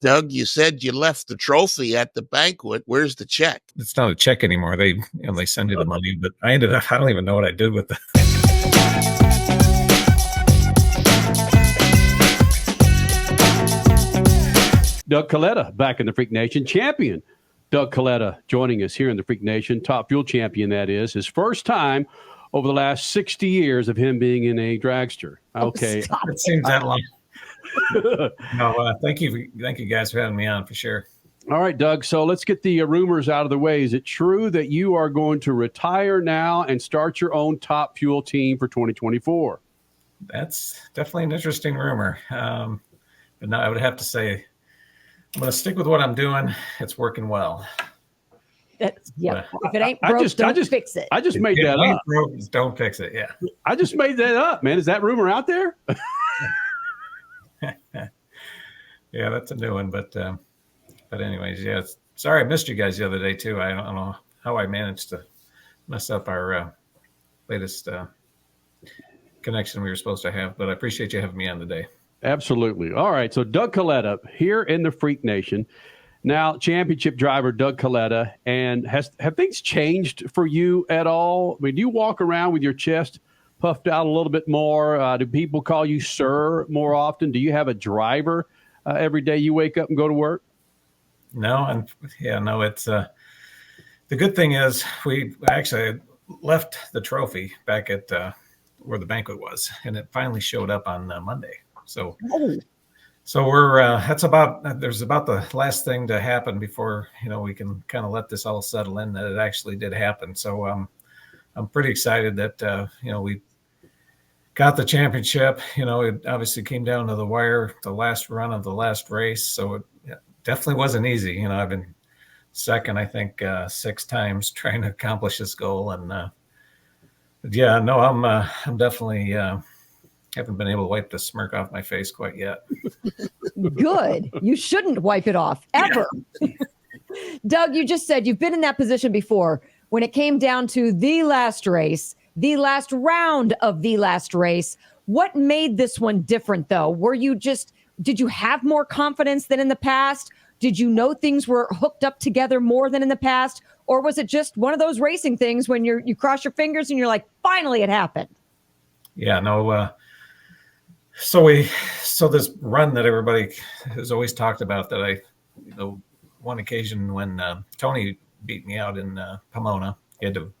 Doug, you said you left the trophy at the banquet. Where's the check? It's not a check anymore. They send you the money, but I don't even know what I did with the. Doug Kalitta back in the Freak Nation. Champion Doug Kalitta joining us here in the Freak Nation. Top Fuel champion, that is. His first time over the last 60 years of him being in a dragster. Okay. Oh, it seems that long. No, thank you guys for having me on for sure. All right, Doug. So let's get the rumors out of the way. Is it true that you are going to retire now and start your own Top Fuel team for 2024? That's definitely an interesting rumor. But no, I would have to say I'm going to stick with what I'm doing. It's working well. If it ain't broke, don't fix it. I just made that up. Broke, don't fix it. Yeah. I just made that up, man. Is that rumor out there? Yeah, that's a new one. But anyways, yeah. Sorry I missed you guys the other day too. I don't know how I managed to mess up our latest connection we were supposed to have, but I appreciate you having me on today. Absolutely. All right. So Doug Kalitta here in the Freak Nation. Now, championship driver Doug Kalitta. And have things changed for you at all? I mean, do you walk around with your chest puffed out a little bit more? Do people call you sir more often? Do you have a driver every day you wake up and go to work? No. It's the good thing is we actually left the trophy back at where the banquet was, and it finally showed up on Monday. So we're there's about the last thing to happen before we can kind of let this all settle in that it actually did happen. So I'm pretty excited that we got the championship. It obviously came down to the wire, the last run of the last race. So it definitely wasn't easy. I've been second, I think 6 times trying to accomplish this goal, and I'm definitely. Haven't been able to wipe the smirk off my face quite yet. Good. You shouldn't wipe it off ever. Yeah. Doug, you just said you've been in that position before. When it came down to the last race, the last round of the last race, what made this one different though? Did you have more confidence than in the past? Did you know things were hooked up together more than in the past? Or was it just one of those racing things when you cross your fingers and you're like, finally it happened? Yeah, no, So this run that everybody has always talked about, that one occasion when Tony beat me out in Pomona, he had to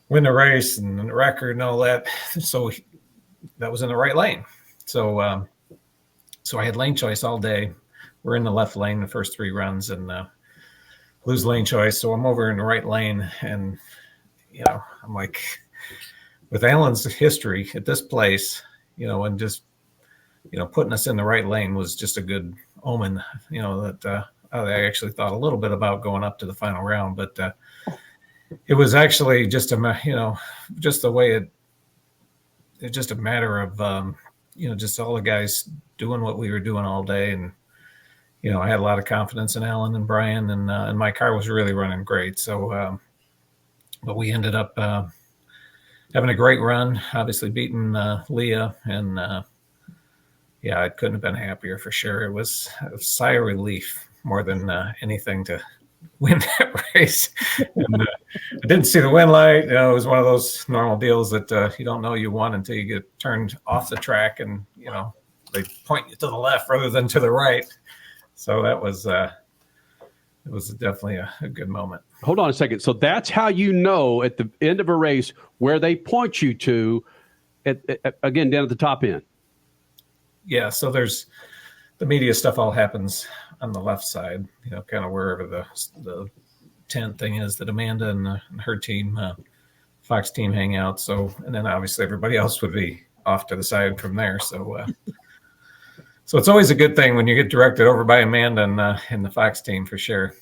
win the race and the record and all that. So that was in the right lane. So I had lane choice all day. We're in the left lane the first 3 runs and lose lane choice. So I'm over in the right lane, and I'm like, with Alan's history at this place, and just, putting us in the right lane was just a good omen, that I actually thought a little bit about going up to the final round, but it was actually just just the way it's just a matter of, just all the guys doing what we were doing all day. And, I had a lot of confidence in Alan and Brian, and my car was really running great. So, but we ended up, having a great run, obviously beating Leah, and I couldn't have been happier for sure. It was a sigh of relief more than anything to win that race. And, I didn't see the win light. It was one of those normal deals that you don't know you won until you get turned off the track, and they point you to the left rather than to the right. So that was it was definitely a good moment. Hold on a second. So that's how at the end of a race where they point you to, again, down at the top end. Yeah, so there's the media stuff all happens on the left side, kind of wherever the tent thing is that Amanda and her team, Fox team, hang out. So, and then obviously everybody else would be off to the side from there. So, so it's always a good thing when you get directed over by Amanda and the Fox team for sure.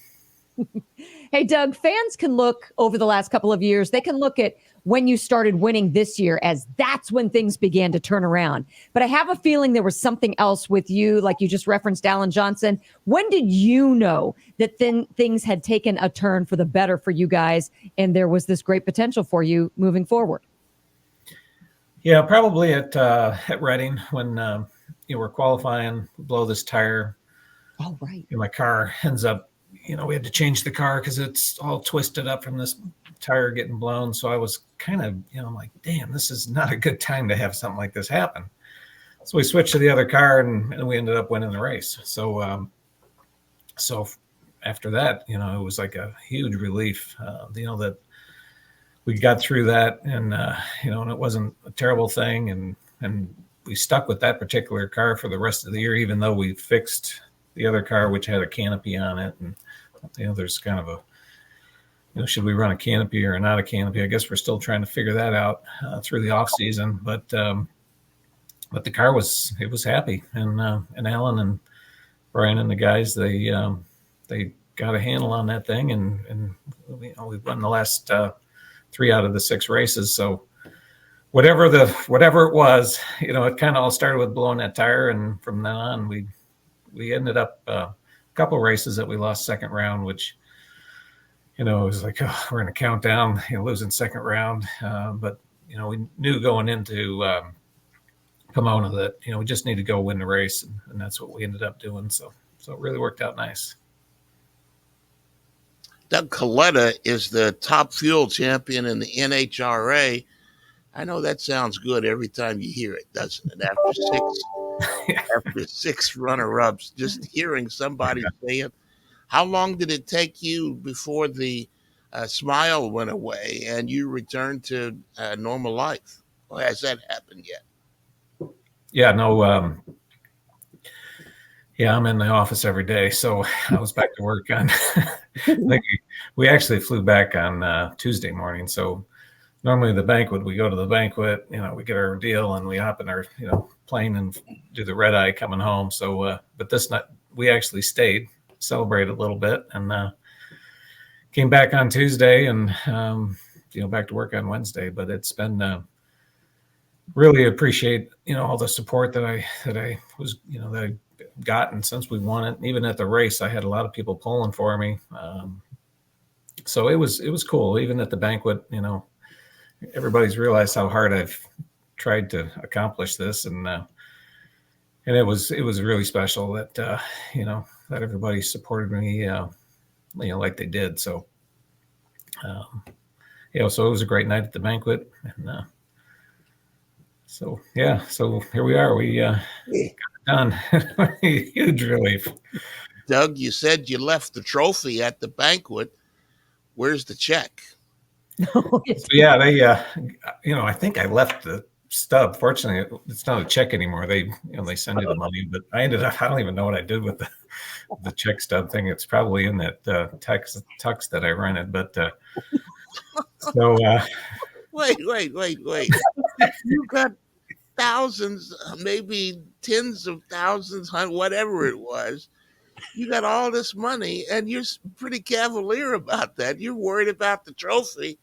Hey, Doug, fans can look over the last couple of years. They can look at when you started winning this year as that's when things began to turn around. But I have a feeling there was something else with you, like you just referenced Alan Johnson. When did you know that things had taken a turn for the better for you guys and there was this great potential for you moving forward? Yeah, probably at Reading when we're qualifying, blow this tire. Oh, right. my car ends up, we had to change the car because it's all twisted up from this tire getting blown. So I was kind of, I'm like, damn, this is not a good time to have something like this happen. So we switched to the other car and we ended up winning the race. So, so after that, it was like a huge relief, that we got through that and, and it wasn't a terrible thing. And we stuck with that particular car for the rest of the year, even though we fixed the other car, which had a canopy on it. And, there's kind of a, should we run a canopy or not a canopy? I guess we're still trying to figure that out through the off season, but the car was happy. And Alan and Brian and the guys, they got a handle on that thing. And we've won the last 3 out of the 6 races. So whatever it was, it kind of all started with blowing that tire. And from then on, we ended up a couple races that we lost second round, which, it was like, oh, we're in a countdown, losing second round. But, we knew going into Pomona that, we just need to go win the race. And that's what we ended up doing. So it really worked out nice. Doug Kalitta is the Top Fuel champion in the NHRA. I know that sounds good every time you hear it, doesn't it? After 6 runner-ups, just hearing somebody say it. How long did it take you before the smile went away and you returned to normal life? Or has that happened yet? Yeah, no. I'm in the office every day, so I was back to work on. We actually flew back on Tuesday morning. So normally the banquet, we go to the banquet, we get our deal and we hop in our plane and do the red eye coming home. So, but this night we actually stayed, celebrated a little bit, and came back on Tuesday and back to work on Wednesday. But it's been really appreciate all the support that I was that I gotten since we won it. Even at the race, I had a lot of people pulling for me. So it was cool. Even at the banquet, everybody's realized how hard I've tried to accomplish this, and it was really special that that everybody supported me, like they did. So so it was a great night at the banquet, and so here we are. We got it done. Huge relief. Doug, you said you left the trophy at the banquet. Where's the check? So yeah, they I think I left the stub. Fortunately, it's not a check anymore. They they send you the money, but I don't even know what I did with the check stub thing. It's probably in that tux that I rented. But so wait. You got thousands, maybe tens of thousands, whatever it was. You got all this money, and you're pretty cavalier about that. You're worried about the trophy,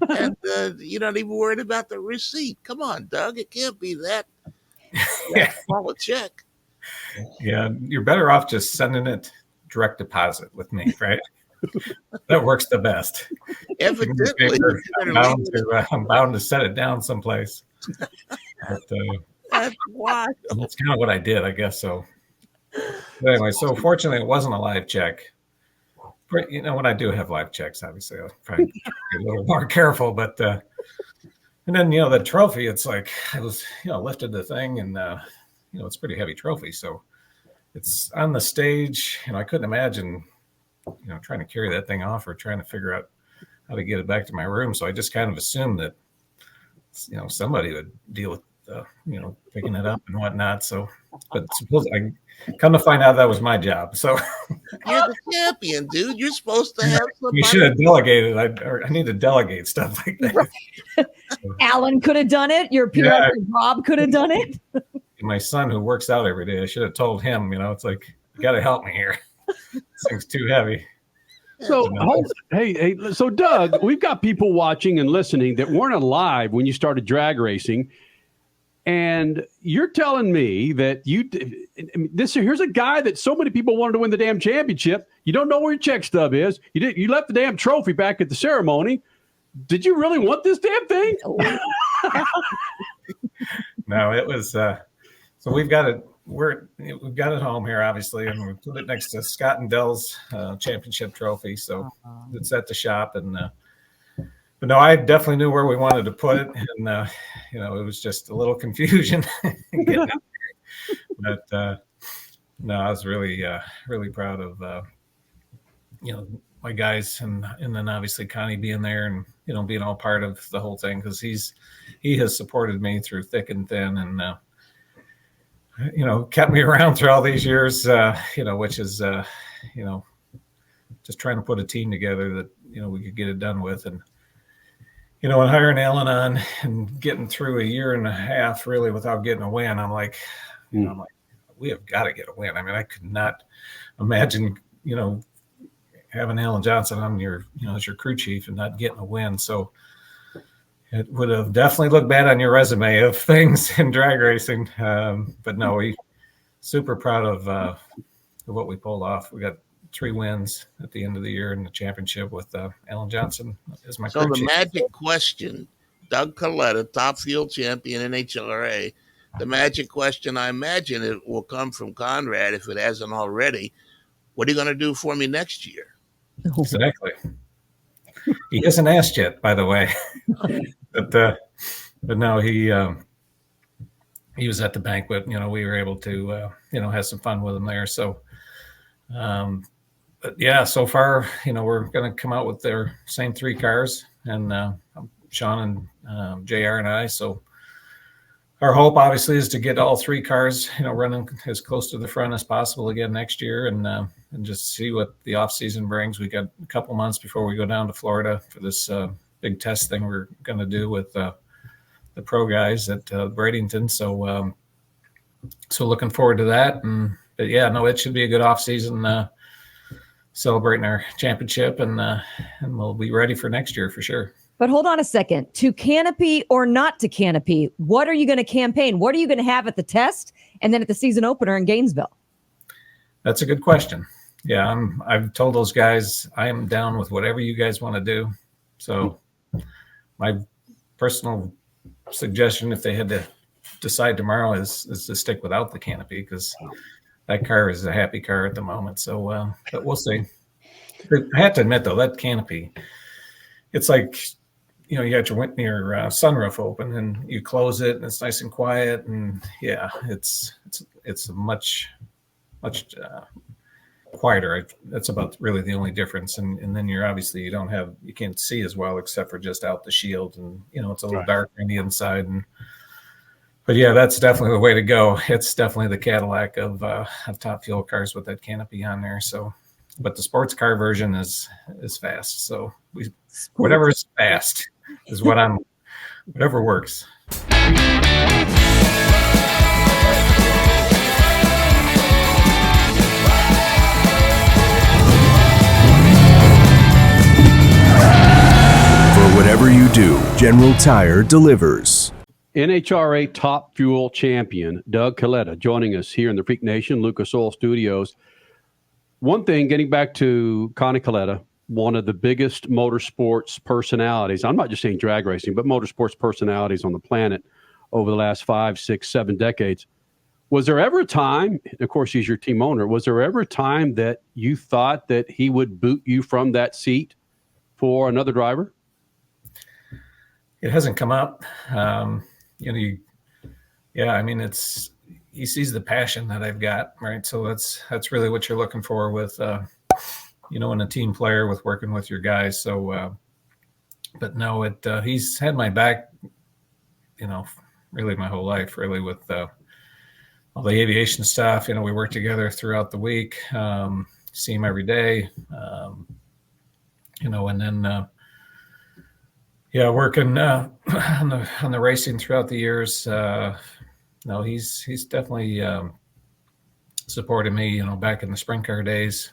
and you're not even worried about the receipt. Come on, Doug. It can't be that small a check. Yeah, you're better off just sending it direct deposit with me, right? That works the best. Evidently, I'm bound to set it down someplace. But, that's why. That's kind of what I did, I guess. So but anyway, so fortunately, it wasn't a live check. When I do have live checks, obviously, I'll probably be a little more careful. But and then the trophy, it's like I was lifted the thing, and it's a pretty heavy trophy, so it's on the stage. I couldn't imagine trying to carry that thing off or trying to figure out how to get it back to my room. So I just kind of assumed that somebody would deal with picking it up and whatnot. So, but suppose I come to find out that was my job. So you're the champion, dude. You're supposed to have somebody. You should have delegated. I need to delegate stuff like that. Right. Alan could have done it. Your peer, Rob could have done it. My son, who works out every day, I should have told him. It's like, you got to help me here. This thing's too heavy. So, hey, so Doug, we've got people watching and listening that weren't alive when you started drag racing. And you're telling me that here's a guy that so many people wanted to win the damn championship. You don't know where your check stub is. You left the damn trophy back at the ceremony. Did you really want this damn thing? No, it was, so we've got it. we've got it home here, obviously, and we put it next to Scott and Dell's championship trophy. So it's at the shop. And but no, I definitely knew where we wanted to put it, and it was just a little confusion getting it. But no, I was really really proud of my guys, and then obviously Connie being there, and being all part of the whole thing, because he has supported me through thick and thin, and kept me around through all these years, which is, just trying to put a team together that, we could get it done with. And, and hiring Alan on and getting through a year and a half really without getting a win, I'm like, we have got to get a win. I mean, I could not imagine, having Alan Johnson on as your crew chief and not getting a win. So it would have definitely looked bad on your resume of things in drag racing. But no, we super proud of what we pulled off. We got 3 wins at the end of the year in the championship with Alan Johnson as my crew chief. Magic question, Doug Kalitta, Top Fuel champion, NHRA. The magic question, I imagine it will come from Conrad if it hasn't already. What are you going to do for me next year? Exactly. He hasn't asked yet, by the way. but no, he was at the banquet. We were able to have some fun with him there. So, but yeah, so far, we're going to come out with their same 3 cars, and Sean and JR and I. So our hope, obviously, is to get all 3 cars, running as close to the front as possible again next year, and just see what the off season brings. We got a couple months before we go down to Florida for this big test thing we're going to do with the pro guys at Bradenton. So, looking forward to that. But yeah, no, it should be a good off season, celebrating our championship, and we'll be ready for next year for sure. But hold on a second. To canopy or not to canopy, what are you going to campaign? What are you going to have at the test and then at the season opener in Gainesville? That's a good question. Yeah, I've told those guys I am down with whatever you guys want to do. So my personal suggestion, if they had to decide tomorrow, is to stick without the canopy, because that car is a happy car at the moment. So, but we'll see. I have to admit, though, that canopy, it's like, you got your sunroof open and you close it and it's nice and quiet, and yeah, it's much quieter. That's about really the only difference. And then you can't see as well except for just out the shield, and it's a little dark on the inside. But yeah, that's definitely the way to go. It's definitely the Cadillac of Top Fuel cars with that canopy on there. So, but the sports car version is fast. So whatever is fast is whatever works. Whatever you do, General Tire delivers. NHRA Top Fuel champion Doug Kalitta joining us here in the Freak Nation Lucas Oil Studios. One thing, getting back to Connie Kalitta, one of the biggest motorsports personalities. I'm not just saying drag racing, but motorsports personalities on the planet over the last 5, 6, 7 decades. Was there ever a time, of course, he's your team owner, was there ever a time that you thought that he would boot you from that seat for another driver? It hasn't come up. He sees the passion that I've got, right? So that's really what you're looking for with, in a team player, with working with your guys. So, but no, he's had my back, really my whole life, really, with all the aviation stuff. We work together throughout the week, see him every day, and then, working on the racing throughout the years. He's definitely supported me, back in the sprint car days.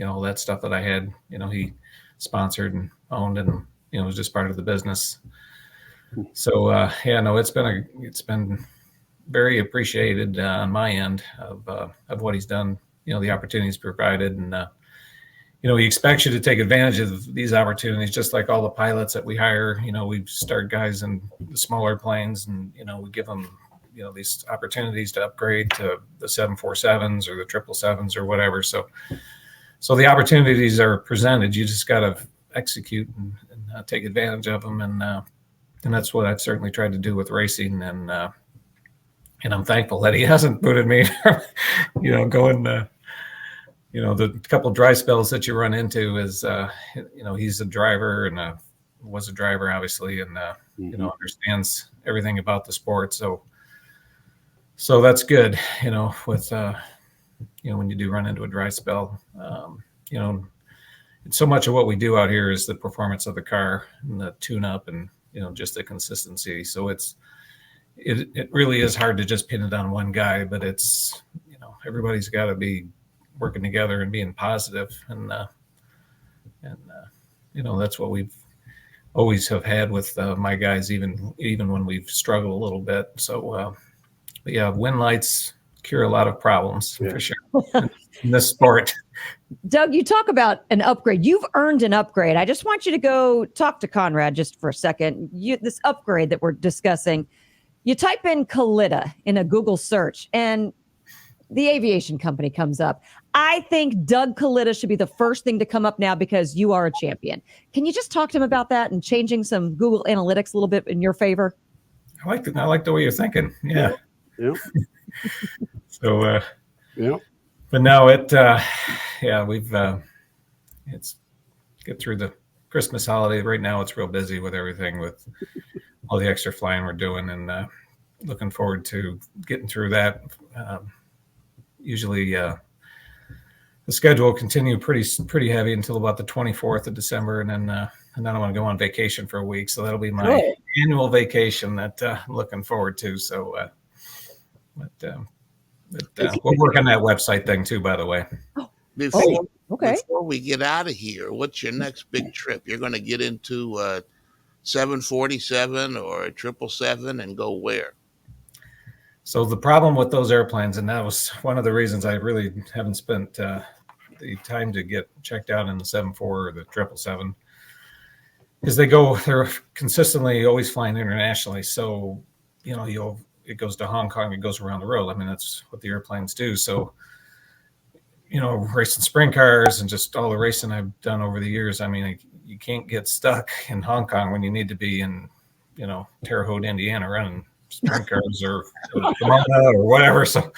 All that stuff that I had, he sponsored and owned, and was just part of the business. So it's been very appreciated on my end of what he's done. The opportunities provided, and he expects you to take advantage of these opportunities, just like all the pilots that we hire. We start guys in the smaller planes, and we give them these opportunities to upgrade to the 747s or the 777s or whatever. So the opportunities are presented. You just got to execute and take advantage of them. And that's what I've certainly tried to do with racing. And I'm thankful that he hasn't booted me, going, the couple dry spells that you run into is, he's a driver and was a driver, obviously, and, understands everything about the sport. So that's good, with, when you do run into a dry spell, so much of what we do out here is the performance of the car and the tune up and, just the consistency. So it really is hard to just pin it on one guy, but it's, everybody's got to be working together and being positive. And that's what we've always have had with my guys, even when we've struggled a little bit. So, but yeah, win lights cure a lot of problems for sure in this sport. Doug, you talk about an upgrade. You've earned an upgrade. I just want you to go talk to Conrad just for a second. This upgrade that we're discussing, you type in Kalitta in a Google search and the aviation company comes up. I think Doug Kalitta should be the first thing to come up now because you are a champion. Can you just talk to him about that and changing some Google Analytics a little bit in your favor? I like the way you're thinking. Yeah. So, but no, we've, it's get through the Christmas holiday. Right now it's real busy with everything, with all the extra flying we're doing, and looking forward to getting through that. Usually the schedule will continue pretty heavy until about the 24th of December. And then I want to go on vacation for a week. So that'll be my annual vacation that I'm looking forward to. So, we'll work on that website thing too, by the way. Before we get out of here, what's your next big trip? You're going to get into 747 or a 777 and go where? So the problem with those airplanes, and that was one of the reasons I really haven't spent the time to get checked out in the 74 or the 777, is they're consistently always flying internationally. So, it goes to Hong Kong, it goes around the world. I mean, that's what the airplanes do. So, racing sprint cars and just all the racing I've done over the years, I mean, you can't get stuck in Hong Kong when you need to be in, Terre Haute, Indiana, running sprint cars or Pomona or whatever. So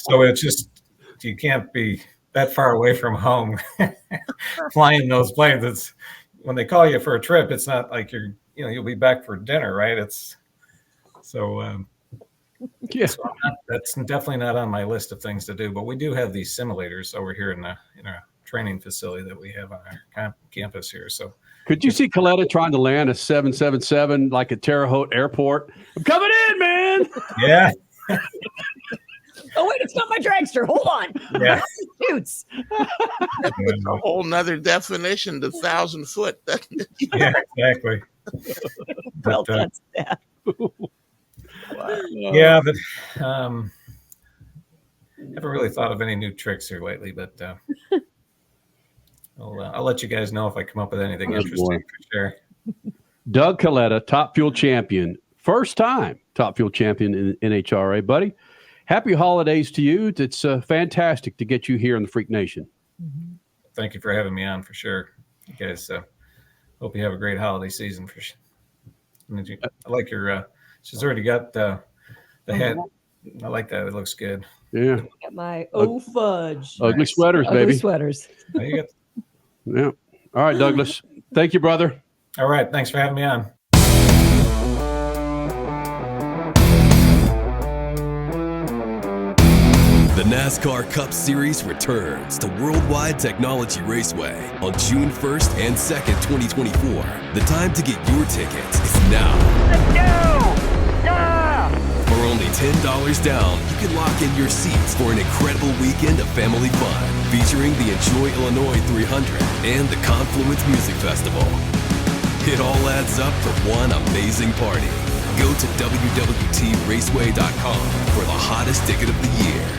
it's just, you can't be that far away from home flying those planes. It's when they call you for a trip, it's not like you'll be back for dinner, right? It's so, so that's definitely not on my list of things to do, but we do have these simulators over here in our training facility that we have on our campus here. So could you see Kalitta trying to land a 777 like at Terre Haute Airport? I'm coming in, man. Yeah. Oh, wait, it's not my dragster. Hold on. Yeah. Shoots. That's a whole nother definition to 1,000 foot. Yeah, exactly. Well done, Steph. Wow. Yeah, but haven't really thought of any new tricks here lately, but I'll let you guys know if I come up with anything interesting for sure. Doug Kalitta, Top Fuel champion. First time Top Fuel champion in NHRA, buddy. Happy holidays to you. It's fantastic to get you here in the Freak Nation. Thank you for having me on for sure. You guys, hope you have a great holiday season for sure. I like your, she's already got the hat. I like that. It looks good. Yeah. Got my fudge. Ugly sweaters, baby. Ugly sweaters. You got. Yeah. All right, Douglas. Thank you, brother. All right. Thanks for having me on. The NASCAR Cup Series returns to Worldwide Technology Raceway on June 1st and 2nd, 2024. The time to get your tickets is now. Let's go! Yeah! For only $10 down, you can lock in your seats for an incredible weekend of family fun, featuring the Enjoy Illinois 300 and the Confluence Music Festival. It all adds up to one amazing party. Go to WWTRaceway.com for the hottest ticket of the year.